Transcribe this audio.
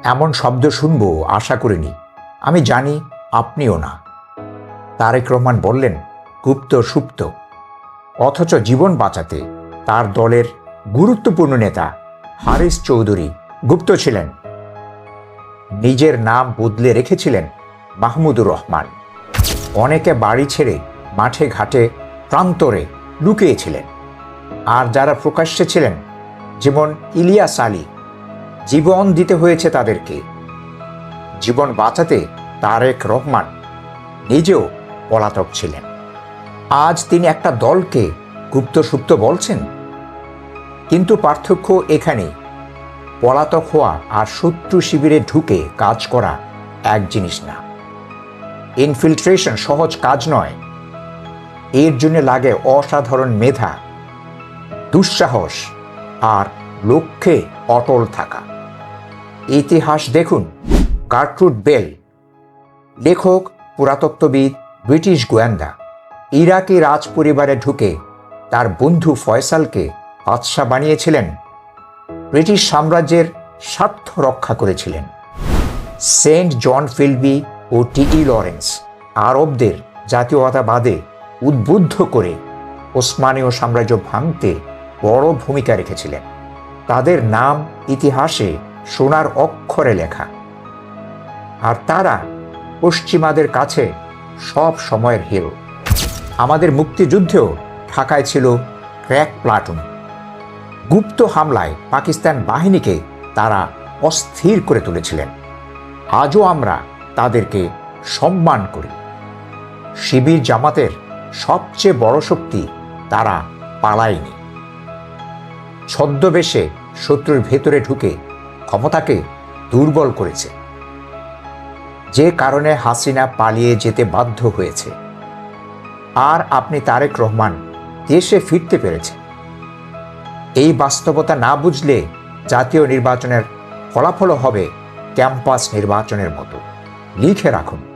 এমন শব্দ শুনব আশা করিনি। আমি জানি আপনিও না। তারেক রহমান বললেন, গুপ্ত সুপ্ত। অথচ জীবন বাঁচাতে তার দলের গুরুত্বপূর্ণ নেতা হারিস চৌধুরী গুপ্ত ছিলেন। নিজের নাম বদলে রেখেছিলেন মাহমুদুর রহমান। অনেকে বাড়ি ছেড়ে মাঠে ঘাটে প্রান্তরে লুকিয়েছিলেন। আর যারা প্রকাশ্যে ছিলেন, যেমন ইলিয়াস আলী, জীবন দিতে হয়েছে তাদেরকে। জীবন বাঁচাতে তারেক রহমান নিজেও পলাতক ছিলেন। আজ তিনি একটা দলকে গুপ্তসুপ্ত বলছেন। কিন্তু পার্থক্য এখানেই, পলাতক হওয়া আর শত্রু শিবিরে ঢুকে কাজ করা এক জিনিস না। ইনফিল্ট্রেশন সহজ কাজ নয়। এর জন্য লাগে অসাধারণ মেধা, দুঃসাহস আর লক্ষ্যে অটল থাকা। ইতিহাস দেখুন। গার্ট্রুড বেল, লেখক, পুরাতত্ত্ববিদ, ব্রিটিশ গোয়েন্দা, ইরাকি রাজ পরিবারে ঢুকে তার বন্ধু ফয়সালকে বাদশা বানিয়েছিলেন, ব্রিটিশ সাম্রাজ্যের স্বার্থ রক্ষা করেছিলেন। সেন্ট জন ফিলবি ও টি.ই. লরেন্স আরবদের জাতীয়তাবাদে উদ্বুদ্ধ করে ওসমানীয় সাম্রাজ্য ভাঙতে বড় ভূমিকা রেখেছিলেন। তাদের নাম ইতিহাসে সোনার অক্ষরে লেখা। আর তারা পশ্চিমাদের কাছে সব সময়ের হিরো। আমাদের মুক্তিযুদ্ধেও ঢাকায় ছিল ক্র্যাক প্লাটুন। গুপ্ত হামলায় পাকিস্তান বাহিনীকে তারা অস্থির করে তুলেছিলেন। আজও আমরা তাদেরকে সম্মান করি। শিবির জামাতের সবচেয়ে বড় শক্তি, তারা পালায়নি। ছদ্মবেশে শত্রুর ভেতরে ঢুকে ক্ষমতাকে দুর্বল করেছে, যে কারণে হাসিনা পালিয়ে যেতে বাধ্য হয়েছে। আর আপনি তারেক রহমান দেশে ফিরতে পেরেছেন। এই বাস্তবতা না বুঝলে জাতীয় নির্বাচনের ফলাফল হবে ক্যাম্পাস নির্বাচনের মতো। লিখে রাখুন।